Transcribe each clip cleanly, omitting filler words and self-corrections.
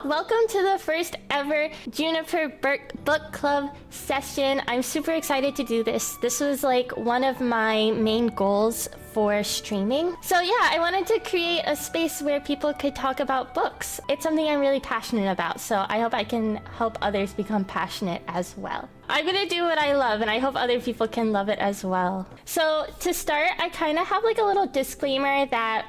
welcome to the first ever Juniper book club session. I'm super excited to do this. This was like one of my main goals for streaming. So yeah, I wanted to create a space where people could talk about books. It's something I'm really passionate about, so I hope I can help others become passionate as well. I'm gonna do what I love, and I hope other people can love it as well. So to start, I kind of have like a little disclaimer that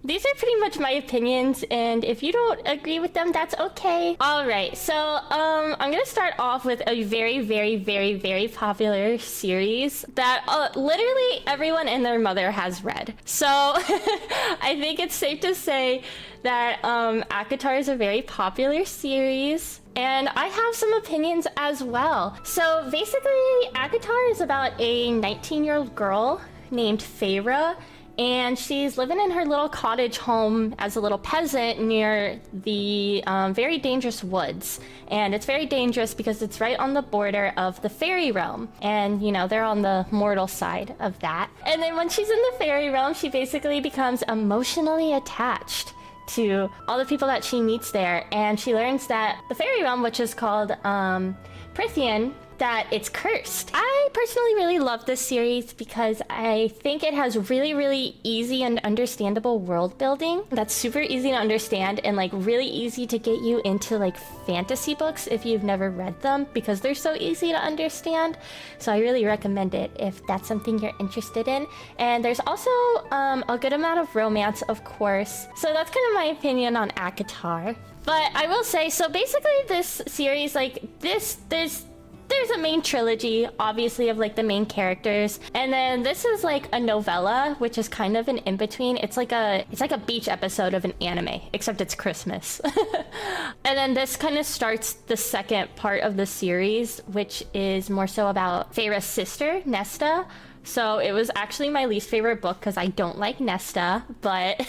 these are pretty much my opinions, and if you don't agree with them, that's okay. All right, so I'm gonna start off with a very popular series that literally everyone and their mother has read. So I think it's safe to say that ACOTAR is a very popular series, and I have some opinions as well. So basically, ACOTAR is about a 19-year-old girl named faerie, and she's living in her little cottage home as a little peasant near the very dangerous woods. And it's very dangerous because it's right on the border of the fairy realm. And, you know, they're on the mortal side of that. And then when she's in the fairy realm, she basically becomes emotionally attached to all the people that she meets there. And she learns that the fairy realm, which is called Prithian, that it's cursed. I personally really love this series because I think it has really easy and understandable world building that's super easy to understand and like really easy to get you into like fantasy books if you've never read them, because they're so easy to understand. So I really recommend it if that's something you're interested in. And there's also a good amount of romance, of course. So that's kind of my opinion on ACOTAR. But I will say, so basically this series, like there's a main trilogy, obviously, of like the main characters, and then this is like a novella, which is kind of an in-between. It's like a beach episode of an anime, except it's Christmas. And then this kind of starts the second part of the series, which is more so about Faerie's sister, Nesta. So it was actually my least favorite book because I don't like Nesta, but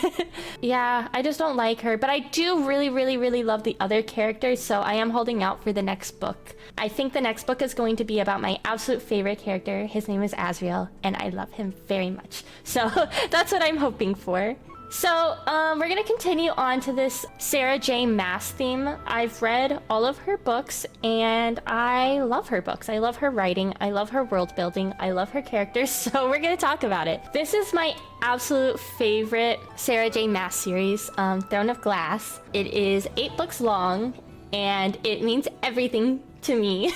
yeah, I just don't like her. But I do really love the other characters, so I am holding out for the next book. I think the next book is going to be about my absolute favorite character. His name is Asriel, and I love him very much. So that's what I'm hoping for. So we're gonna continue on to this Sarah J. Maas theme. I've read all of her books, and I love her books. I love her writing. I love her world building. I love her characters. So we're gonna talk about it. This is my absolute favorite Sarah J. Maas series, Throne of Glass. It is 8 books long, and it means everything to me.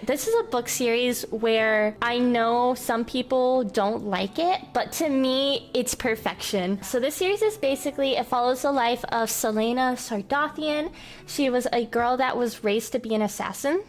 This is a book series where I know some people don't like it, but to me, it's perfection. So this series is basically, it follows the life of Celaena Sardothien. She was a girl that was raised to be an assassin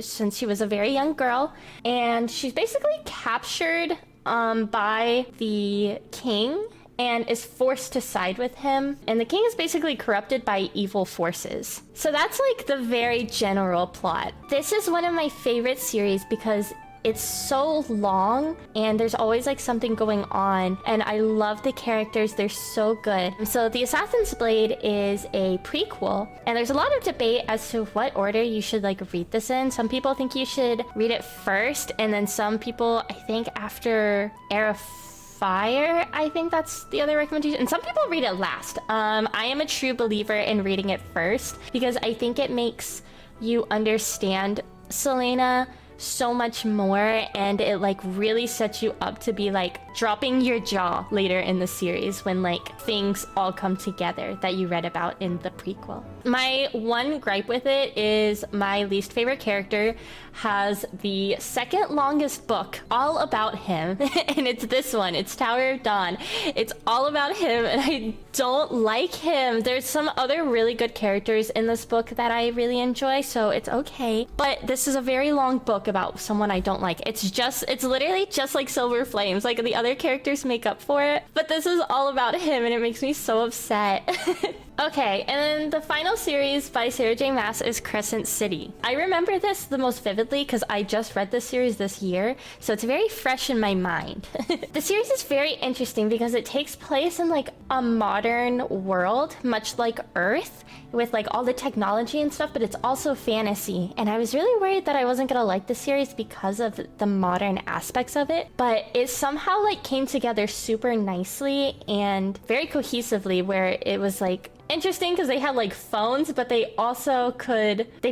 since she was a very young girl, and she's basically captured by the king and is forced to side with him. And the king is basically corrupted by evil forces. So that's like the very general plot. This is one of my favorite series because it's so long and there's always like something going on, and I love the characters. They're so good. So The Assassin's Blade is a prequel, and there's a lot of debate as to what order you should like read this in. Some people think you should read it first, and then some people, I think, after Heir of Fire, I think that's the other recommendation. And some people read it last. I am a true believer in reading it first because I think it makes you understand Celaena so much more, and it like really sets you up to be like dropping your jaw later in the series when like things all come together that you read about in the prequel. My one gripe with it is my least favorite character has the second longest book all about him, and it's this one. It's Tower of Dawn. It's all about him, and I don't like him. There's some other really good characters in this book that I really enjoy, so it's okay. But this is a very long book about someone I don't like. It's literally just like Silver Flames. Like the other characters make up for it, but this is all about him, and it makes me so upset. Okay, and then the final series by Sarah J. Maas is Crescent City. I remember this the most vividly because I just read this series this year, so it's very fresh in my mind. The series is very interesting because it takes place in like a modern world, much like Earth, with like all the technology and stuff, but it's also fantasy. And I was really worried that I wasn't gonna like the series because of the modern aspects of it, but it somehow like came together super nicely and very cohesively, where it was like interesting because they had like phones, but they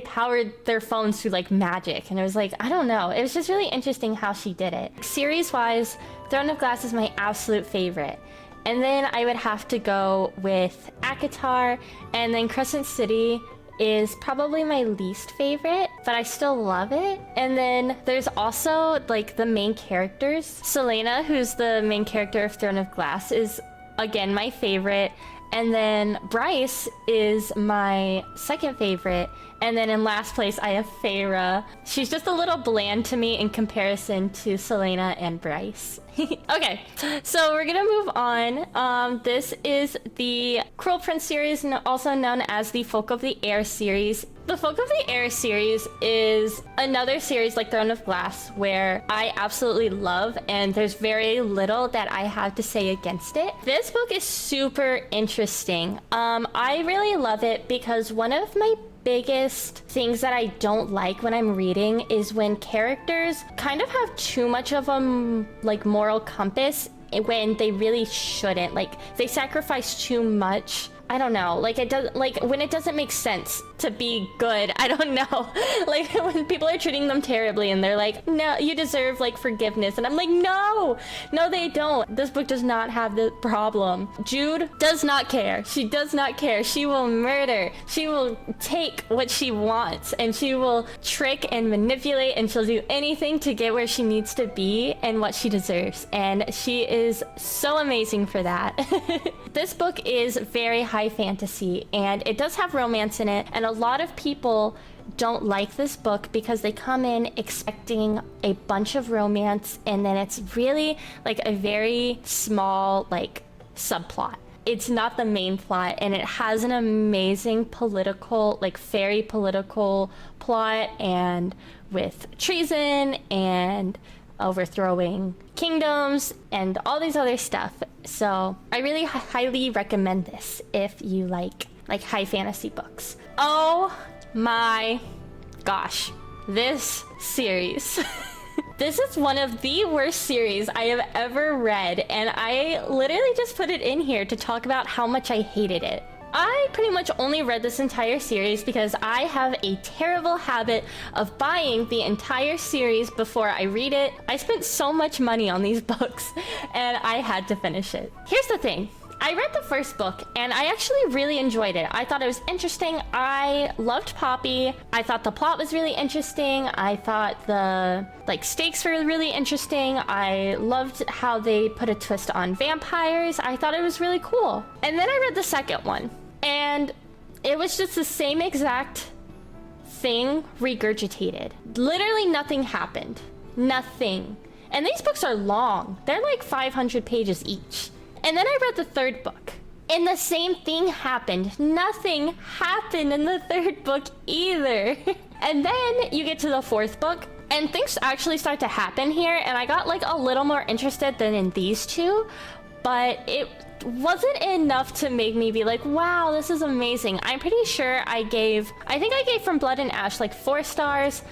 powered their phones through like magic. And it was like, I don't know. It was just really interesting how she did it. Series wise, Throne of Glass is my absolute favorite. And then I would have to go with ACOTAR, and then Crescent City is probably my least favorite, but I still love it. And then there's also like the main characters. Selena, who's the main character of Throne of Glass, is again my favorite. And then Bryce is my second favorite. And then in last place, I have Faerie. She's just a little bland to me in comparison to Selena and Bryce. Okay, so we're gonna move on. This is the Cruel Prince series, also known as the Folk of the Air series. The Folk of the Air series is another series like Throne of Glass where I absolutely love, and there's very little that I have to say against it. This book is super interesting. I really love it because one of my biggest things that I don't like when I'm reading is when characters kind of have too much of a like moral compass when they really shouldn't. Like they sacrifice too much. I don't know, like it does, like when it doesn't make sense to be good. I don't know, like when people are treating them terribly and they're like, no, you deserve like forgiveness, and I'm like, no they don't. This book does not have the problem. Jude does not care. She does not care. She will murder. She will take what she wants, and she will trick and manipulate, and she'll do anything to get where she needs to be and what she deserves, and she is so amazing for that. This book is very high fantasy, and it does have romance in it, and a lot of people don't like this book because they come in expecting a bunch of romance, and then it's really like a very small like subplot. It's not the main plot, and it has an amazing political, like very political plot, and with treason and overthrowing kingdoms and all these other stuff. So I really highly recommend this if you like high fantasy books. Oh my gosh, this series. This is one of the worst series I have ever read, and I literally just put it in here to talk about how much I hated it. I pretty much only read this entire series because I have a terrible habit of buying the entire series before I read it. I spent so much money on these books, and I had to finish it. Here's the thing. I read the first book, and I actually really enjoyed it. I thought it was interesting. I loved Poppy. I thought the plot was really interesting. I thought the stakes were really interesting. I loved how they put a twist on vampires. I thought it was really cool. And then I read the second one, and it was just the same exact thing regurgitated. Literally nothing happened. Nothing. And these books are long. They're like 500 pages each. And then I read the third book, and the same thing happened. Nothing happened in the third book either. And then you get to the fourth book, and things actually start to happen here, and I got like a little more interested than in these two, but it wasn't enough to make me be like, wow, this is amazing. I'm pretty sure I think I gave From Blood and Ash like 4 stars,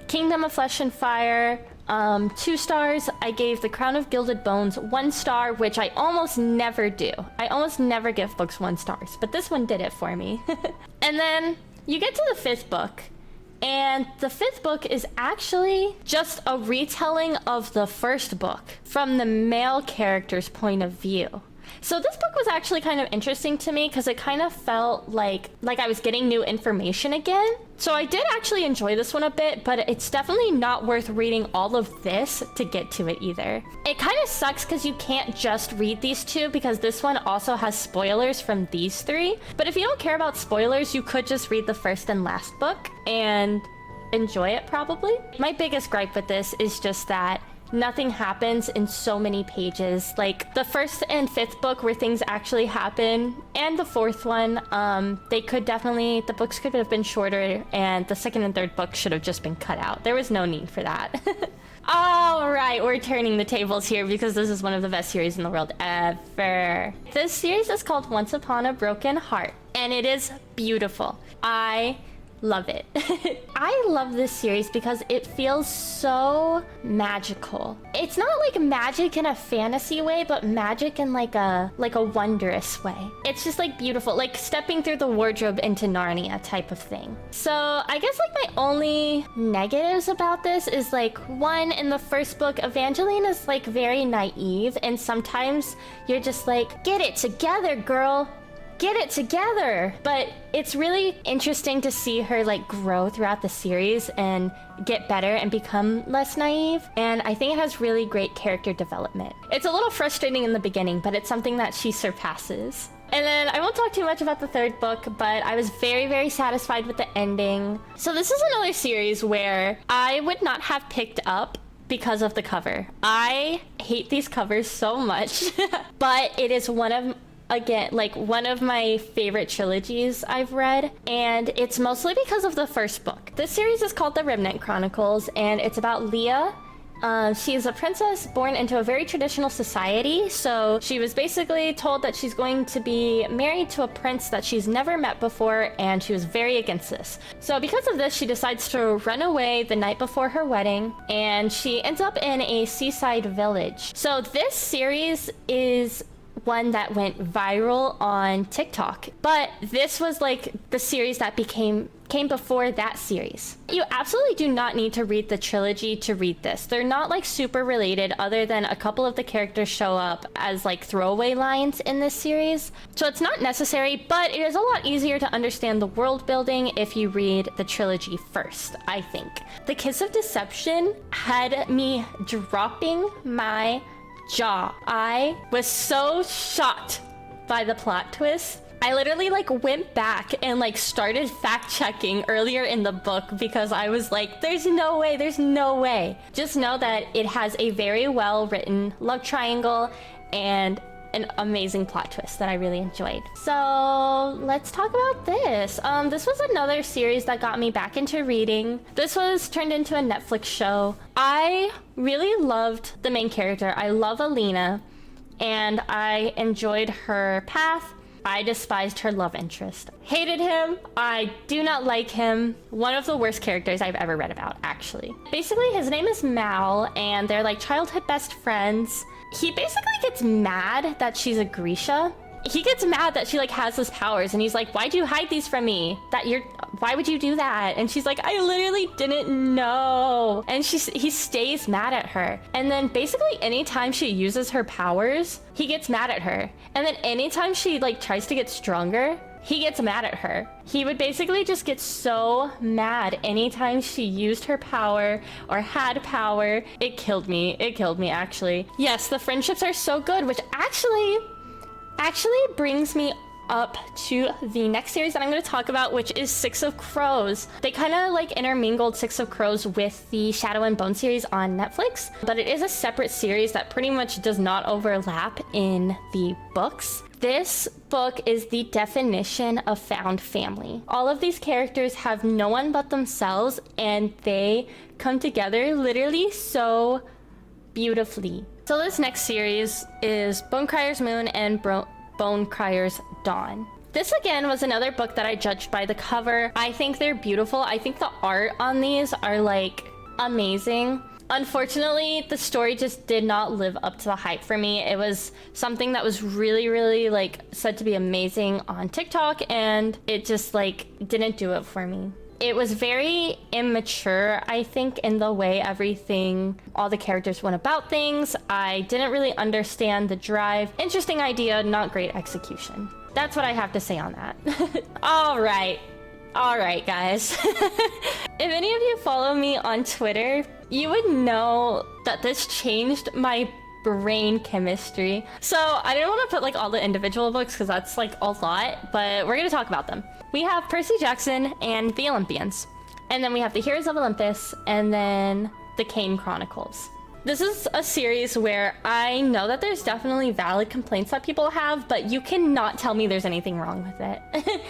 Kingdom of Flesh and Fire 2 stars. I gave The Crown of Gilded Bones 1 star, which I almost never do. I almost never give books 1 stars, but this one did it for me. And then you get to the 5th book, and the 5th book is actually just a retelling of the first book from the male character's point of view. So this book was actually kind of interesting to me because it kind of felt like I was getting new information again. So I did actually enjoy this one a bit, but it's definitely not worth reading all of this to get to it either. It kind of sucks because you can't just read these two because this one also has spoilers from these 3. But if you don't care about spoilers, you could just read the first and last book and enjoy it probably. My biggest gripe with this is just that nothing happens in so many pages. Like the 1st and 5th book where things actually happen, and the 4th one, the books could have been shorter, and the 2nd and 3rd book should have just been cut out. There was no need for that. All right, we're turning the tables here because this is one of the best series in the world ever. This series is called Once Upon a Broken Heart, and it is beautiful. I Love it. I love this series because it feels so magical. It's not like magic in a fantasy way, but magic in like a wondrous way. It's just like beautiful, like stepping through the wardrobe into Narnia type of thing. So I guess like my only negatives about this is like, one, in the first book, Evangeline is like very naive, and sometimes you're just like, get it together, girl. Get it together. But it's really interesting to see her like grow throughout the series and get better and become less naive, and I think it has really great character development. It's a little frustrating in the beginning, but it's something that she surpasses. And then I won't talk too much about the third book, but I was very, very satisfied with the ending. So this is another series where I would not have picked up because of the cover. I hate these covers so much, but it is one of my favorite trilogies I've read, and it's mostly because of the first book. This series is called The Remnant Chronicles, and it's about Leah. She is a princess born into a very traditional society, so she was basically told that she's going to be married to a prince that she's never met before, and she was very against this. So because of this, she decides to run away the night before her wedding, and she ends up in a seaside village. So this series is one that went viral on TikTok, but this was like the series that came before that series. You absolutely do not need to read the trilogy to read this. They're not like super related, other than a couple of the characters show up as like throwaway lines in this series. So it's not necessary, but it is a lot easier to understand the world building if you read the trilogy first, I think. The Kiss of Deception had me dropping my jaw. I was so shocked by the plot twist. I literally like went back and like started fact checking earlier in the book because I was like, there's no way, there's no way. Just know that it has a very well written love triangle and an amazing plot twist that I really enjoyed. So let's talk about this. This was another series that got me back into reading. This was turned into a Netflix show. I really loved the main character. I love Alina, and I enjoyed her path. I despised her love interest. Hated him. I do not like him. One of the worst characters I've ever read about, actually. Basically, his name is Mal, and they're like childhood best friends. He basically gets mad that she's a Grisha. He gets mad that she like has his powers, and he's like, why'd you hide these from me? Why would you do that? And she's like, I literally didn't know. And he stays mad at her. And then basically anytime she uses her powers, he gets mad at her. And then anytime she like tries to get stronger, he gets mad at her. He would basically just get so mad anytime she used her power or had power. It killed me. It killed me, actually. Yes, the friendships are so good, which actually brings me up to the next series that I'm going to talk about, which is Six of Crows. They kind of like intermingled Six of Crows with the Shadow and Bone series on Netflix, but it is a separate series that pretty much does not overlap in the books. This book is the definition of found family. All of these characters have no one but themselves, and they come together literally so beautifully. So this next series is Bonecryer's Moon and Bonecryer's Dawn. This again was another book that I judged by the cover. I think they're beautiful. I think the art on these are like amazing. Unfortunately, the story just did not live up to the hype for me. It was something that was really, really like said to be amazing on TikTok, and it just like didn't do it for me. It was very immature, I think, in the way all the characters went about things. I didn't really understand the drive. Interesting idea, not great execution. That's what I have to say on that. All right, guys. If any of you follow me on Twitter, you would know that this changed my brain chemistry. So I didn't want to put like all the individual books because that's like a lot, but we're going to talk about them. We have Percy Jackson and the Olympians, and then we have the Heroes of Olympus, and then the Kane Chronicles. This is a series where I know that there's definitely valid complaints that people have, but you cannot tell me there's anything wrong with it.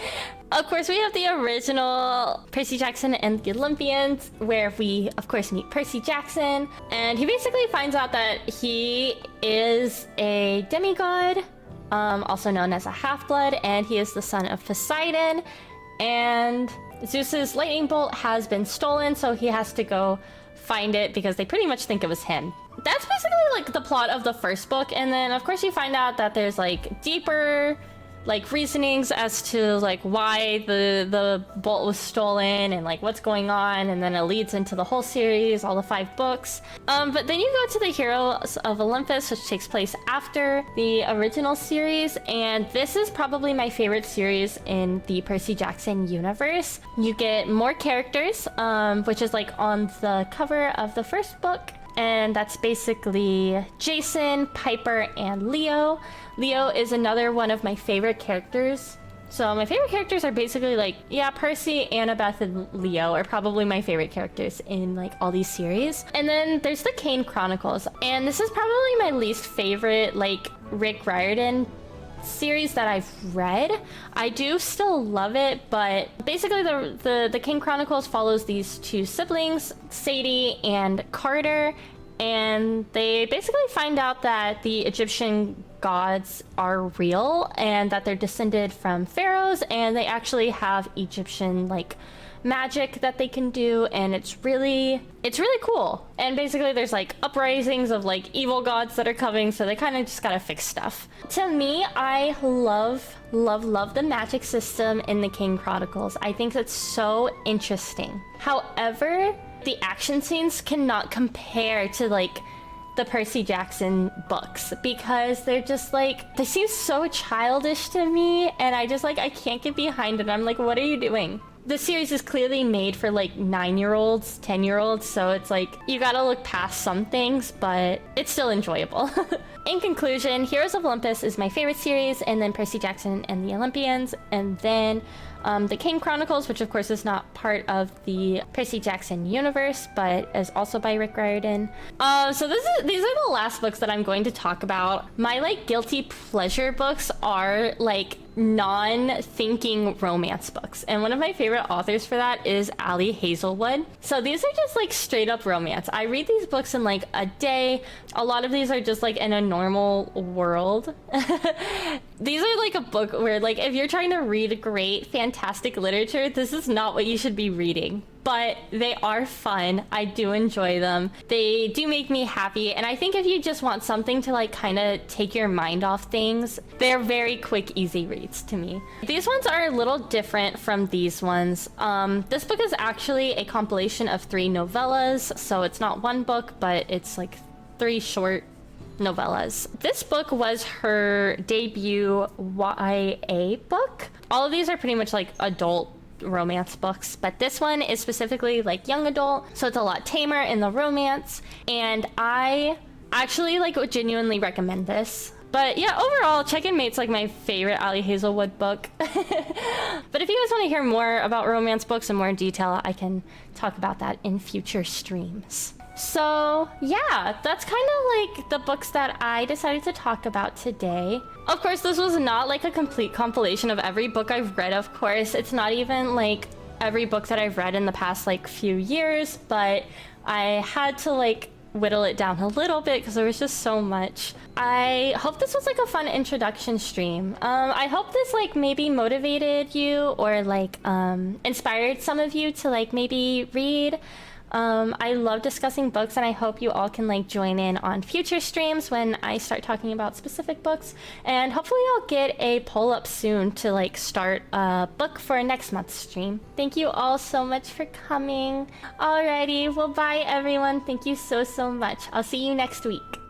Of course, we have the original Percy Jackson and the Olympians, where we, of course, meet Percy Jackson, and he basically finds out that he is a demigod, also known as a half-blood, and he is the son of Poseidon. And Zeus's lightning bolt has been stolen, so he has to go find it because they pretty much think it was him. That's basically like the plot of the first book, and then of course you find out that there's like deeper like reasonings as to like why the bolt was stolen and like what's going on, and then it leads into the whole series, all the 5 books. But then you go to the Heroes of Olympus, which takes place after the original series, and this is probably my favorite series in the Percy Jackson universe. You get more characters, which is like on the cover of the first book. And that's basically Jason, Piper, and Leo. Leo is another one of my favorite characters. So my favorite characters are basically like, yeah, Percy, Annabeth, and Leo are probably my favorite characters in like all these series. And then there's the Kane Chronicles. And this is probably my least favorite like Rick Riordan series that I've read. I do still love it, but basically the King Chronicles follows these 2 siblings, Sadie and Carter, and they basically find out that the Egyptian gods are real and that they're descended from pharaohs, and they actually have Egyptian like magic that they can do, and it's really cool. And basically there's like uprisings of like evil gods that are coming, so they kind of just gotta fix stuff. To me, I love the magic system in the King Chronicles. I think that's so interesting. However, the action scenes cannot compare to like the Percy Jackson books, because they're just like, they seem so childish to me, and I just like, I can't get behind it. I'm like, what are you doing? The series is clearly made for like 9-year-olds, 10-year-olds, so it's like you gotta look past some things, but it's still enjoyable. In conclusion, Heroes of Olympus is my favorite series, and then Percy Jackson and the Olympians, and then the King Chronicles, which of course is not part of the Percy Jackson universe, but is also by Rick Riordan. So these are the last books that I'm going to talk about. My like guilty pleasure books are like non-thinking romance books, and one of my favorite authors for that is Ali Hazelwood. So these are just like straight up romance. I read these books in like a day. A lot of these are just like in a normal world. These are like a book where like if you're trying to read great fantastic literature, this is not what you should be reading. But they are fun. I do enjoy them. They do make me happy. And I think if you just want something to like kind of take your mind off things, they're very quick, easy reads to me. These ones are a little different from these ones. This book is actually a compilation of 3 novellas. So it's not one book, but it's like 3 short novellas. This book was her debut YA book. All of these are pretty much like adult romance books, but this one is specifically like young adult, so it's a lot tamer in the romance, and I actually like would genuinely recommend this. But yeah, overall, Check-in Mate's like my favorite Ali Hazelwood book. But if you guys want to hear more about romance books in more detail, I can talk about that in future streams. So yeah, that's kind of like the books that I decided to talk about today. Of course, this was not like a complete compilation of every book I've read, of course. It's not even like every book that I've read in the past like few years, but I had to like whittle it down a little bit because there was just so much. I hope this was like a fun introduction stream. I hope this like maybe motivated you or like inspired some of you to like maybe read. I love discussing books, and I hope you all can like join in on future streams when I start talking about specific books, and hopefully I'll get a poll up soon to like start a book for next month's stream. Thank you all so much for coming. Alrighty, well bye everyone. Thank you so much. I'll see you next week.